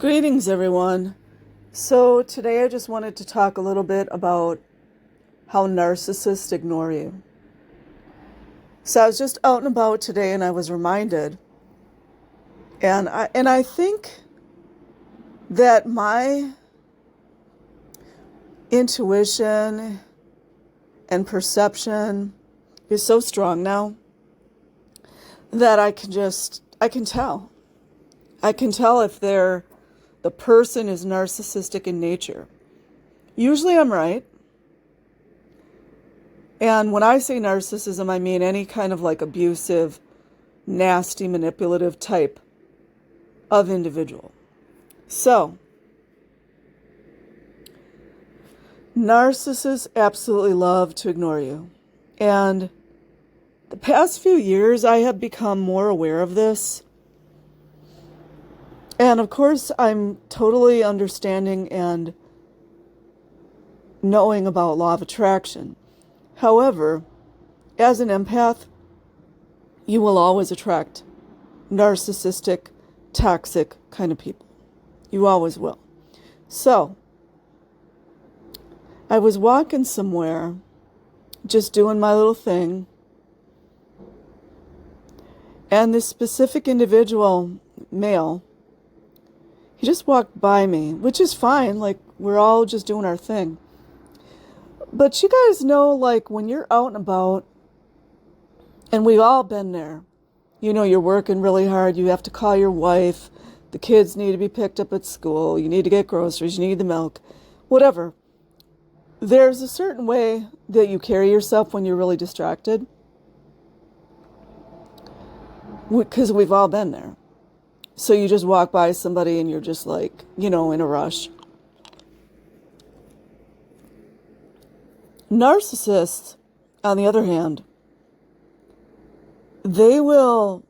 Greetings, everyone. So today I just wanted to talk a little bit about how narcissists ignore you. So I was just out and about today and I was reminded, and I think that my intuition and perception is so strong now that I can tell. I can tell if the person is narcissistic in nature. Usually I'm right. And when I say narcissism, I mean any kind of like abusive, nasty, manipulative type of individual. So, narcissists absolutely love to ignore you. And the past few years, I have become more aware of this. And of course, I'm totally understanding and knowing about law of attraction. However, as an empath, you will always attract narcissistic, toxic kind of people. You always will. So, I was walking somewhere, just doing my little thing, and this specific individual, male, he just walked by me, which is fine, like we're all just doing our thing. But you guys know, like when you're out and about, and we've all been there, you know, you're working really hard, you have to call your wife, the kids need to be picked up at school, you need to get groceries, you need the milk, whatever. There's a certain way that you carry yourself when you're really distracted, because we've all been there. So you just walk by somebody and you're just like, you know, in a rush. Narcissists, on the other hand, they will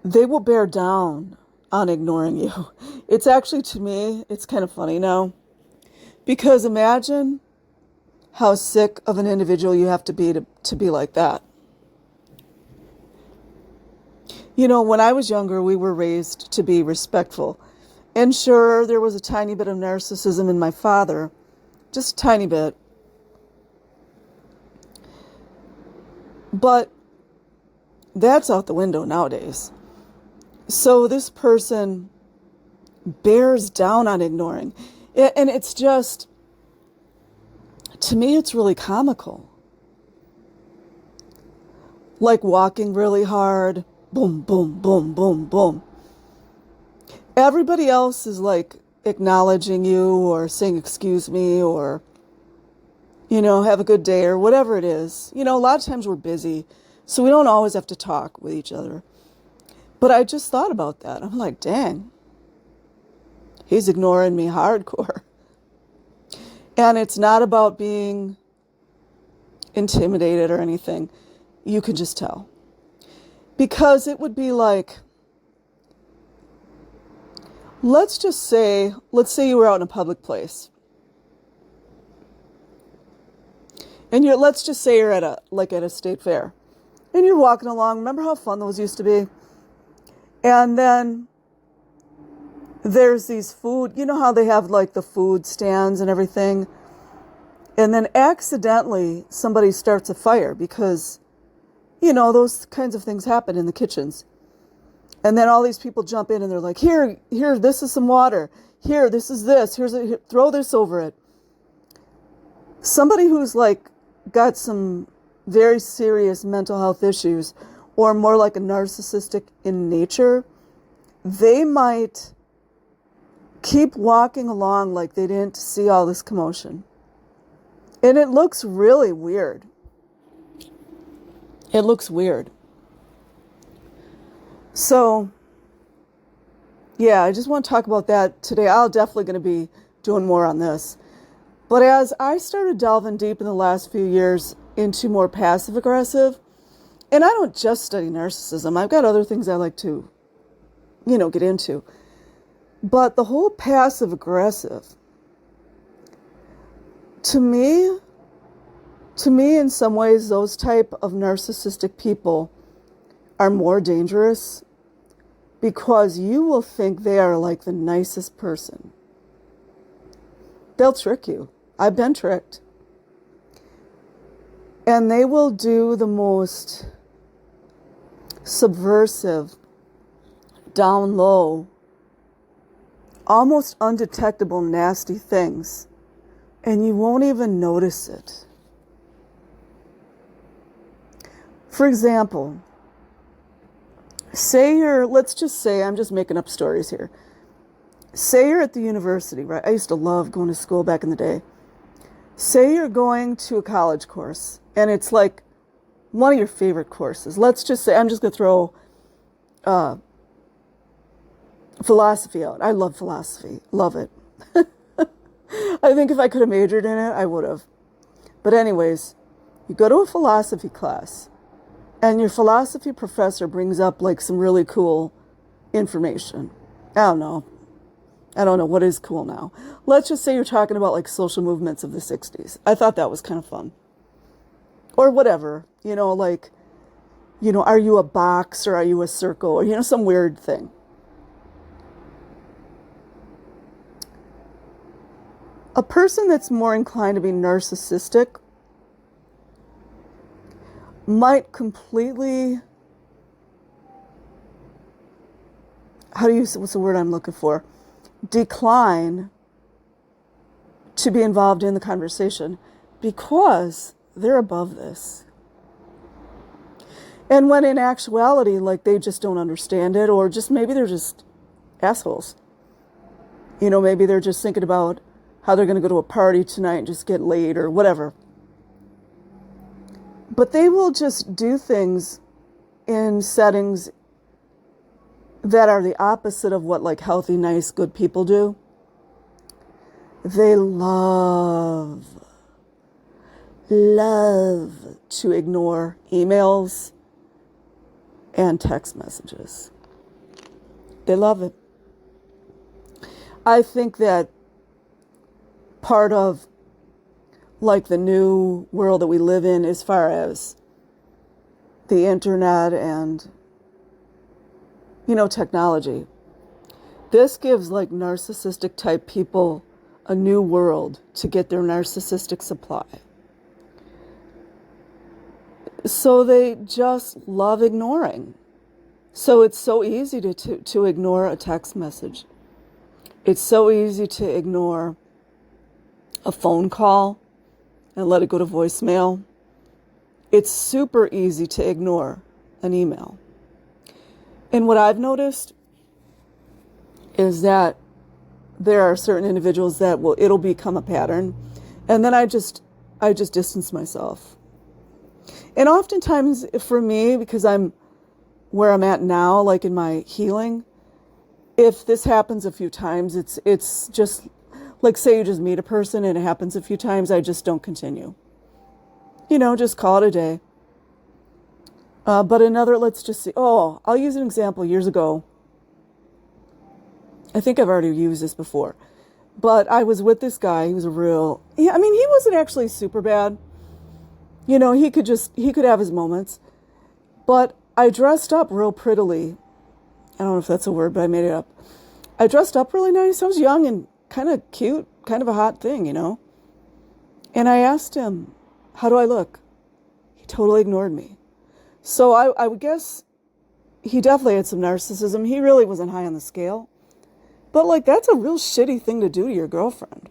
bear down on ignoring you. It's actually, to me, it's kind of funny now. Because imagine how sick of an individual you have to be like that. You know, when I was younger, we were raised to be respectful. And sure, there was a tiny bit of narcissism in my father, just a tiny bit. But that's out the window nowadays. So this person bears down on ignoring. And it's just, to me, it's really comical. Like walking really hard. Boom, boom, boom, boom, boom. Everybody else is like acknowledging you or saying, excuse me, or, you know, have a good day or whatever it is. You know, a lot of times we're busy, so we don't always have to talk with each other. But I just thought about that. I'm like, dang, he's ignoring me hardcore. And it's not about being intimidated or anything. You can just tell. Because it would be like, let's say you were out in a public place. And let's just say you're at a state fair. And you're walking along. Remember how fun those used to be? And then there's these food, you know how they have like the food stands and everything? And then accidentally somebody starts a fire because, you know, those kinds of things happen in the kitchens. And then all these people jump in and they're like, here, this is some water. Here, this is this. Throw this over it. Somebody who's like got some very serious mental health issues or more like a narcissistic in nature, they might keep walking along like they didn't see all this commotion. And it looks really weird. It looks weird. So, yeah, I just want to talk about that today. I'm definitely going to be doing more on this. But as I started delving deep in the last few years into more passive aggressive, and I don't just study narcissism. I've got other things I like to, you know, get into. But the whole passive aggressive, to me, in some ways, those type of narcissistic people are more dangerous because you will think they are like the nicest person. They'll trick you. I've been tricked. And they will do the most subversive, down low, almost undetectable, nasty things, and you won't even notice it. For example, let's just say, I'm just making up stories here. Say you're at the university, right? I used to love going to school back in the day. Say you're going to a college course, and it's like one of your favorite courses. Let's just say, I'm just going to throw philosophy out. I love philosophy. Love it. I think if I could have majored in it, I would have. But anyways, you go to a philosophy class, and your philosophy professor brings up like some really cool information. I don't know what is cool now. Let's just say you're talking about like social movements of the 60s. I thought that was kind of fun. Or whatever, are you a box or are you a circle? Or, some weird thing. A person that's more inclined to be narcissistic might completely, what's the word I'm looking for? Decline to be involved in the conversation because they're above this. And when in actuality, they just don't understand it, or just maybe they're just assholes. Maybe they're just thinking about how they're going to go to a party tonight and just get laid or whatever. But they will just do things in settings that are the opposite of what healthy, nice, good people do. They love to ignore emails and text messages. They love it. I think that part of the new world that we live in as far as the internet and technology, this gives narcissistic type people a new world to get their narcissistic supply. So they just love ignoring. So it's so easy to ignore a text message. It's so easy to ignore a phone call and let it go to voicemail. It's super easy to ignore an email. And what I've noticed is that there are certain individuals that it'll become a pattern. And then I just distance myself. And oftentimes for me, because I'm where I'm at now, in my healing, if this happens a few times, it's just say you just meet a person and it happens a few times, I just don't continue. Just call it a day. But let's just see. Oh, I'll use an example years ago. I think I've already used this before. But I was with this guy. He was he wasn't actually super bad. He could have his moments. But I dressed up real prettily. I don't know if that's a word, but I made it up. I dressed up really nice. I was young and kind of cute, kind of a hot thing, And I asked him, how do I look? He totally ignored me. So I would guess he definitely had some narcissism. He really wasn't high on the scale. But that's a real shitty thing to do to your girlfriend.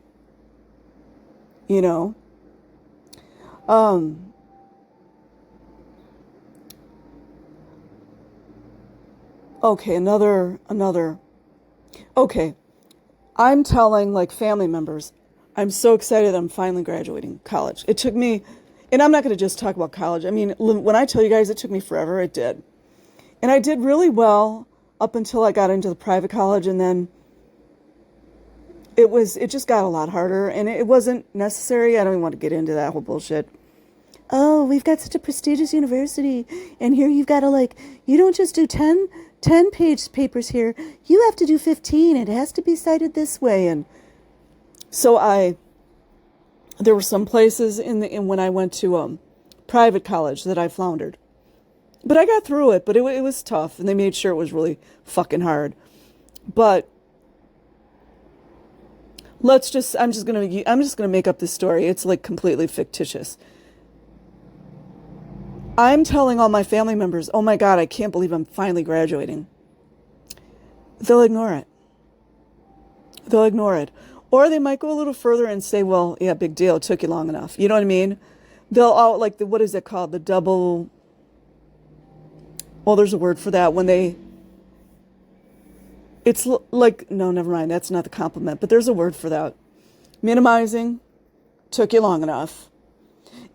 Okay, another. Okay, I'm telling family members, I'm so excited that I'm finally graduating college. It took me, and I'm not going to just talk about college. When I tell you guys it took me forever, it did. And I did really well up until I got into the private college, and then it just got a lot harder, and it wasn't necessary. I don't even want to get into that whole bullshit. Oh, we've got such a prestigious university, and here you've got to you don't just do 10-page papers here. You have to do 15. It has to be cited this way. And so there were some places when I went to private college that I floundered. But I got through it, but it was tough, and they made sure it was really fucking hard. But I'm just gonna make up this story. It's like completely fictitious. I'm telling all my family members, oh my God, I can't believe I'm finally graduating. They'll ignore it. They'll ignore it. Or they might go a little further and say, well, yeah, big deal. It took you long enough. You know what I mean? They'll all, like, what is it called? The double, well, there's a word for that. When they, it's like, no, never mind. That's not the compliment, but there's a word for that. Minimizing, took you long enough.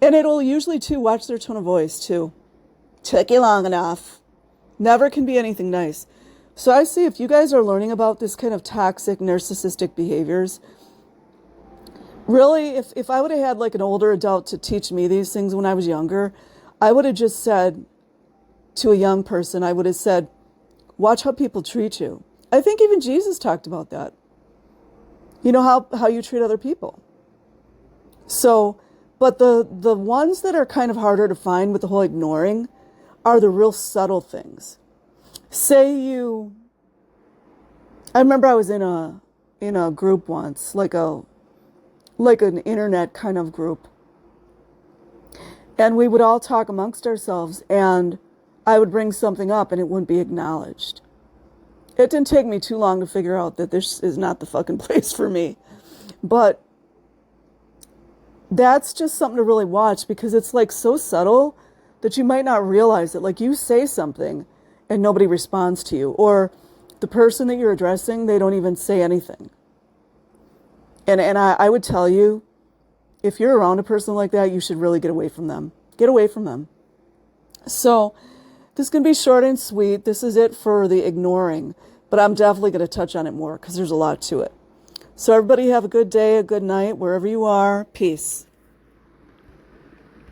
And it'll usually, too, watch their tone of voice, too. Took you long enough. Never can be anything nice. So I see if you guys are learning about this kind of toxic, narcissistic behaviors, really, if I would have had like an older adult to teach me these things when I was younger, I would have just said to a young person, I would have said, watch how people treat you. I think even Jesus talked about that. You know, how you treat other people. So, but the ones that are kind of harder to find with the whole ignoring are the real subtle things. I remember I was in a group once, like an internet kind of group. And we would all talk amongst ourselves, and I would bring something up and it wouldn't be acknowledged. It didn't take me too long to figure out that this is not the fucking place for me. But that's just something to really watch, because it's like so subtle that you might not realize it. Like, you say something and nobody responds to you, or the person that you're addressing, they don't even say anything. And I would tell you, if you're around a person like that, you should really get away from them. Get away from them. So this is going to be short and sweet. This is it for the ignoring, but I'm definitely going to touch on it more because there's a lot to it. So everybody have a good day, a good night, wherever you are. Peace.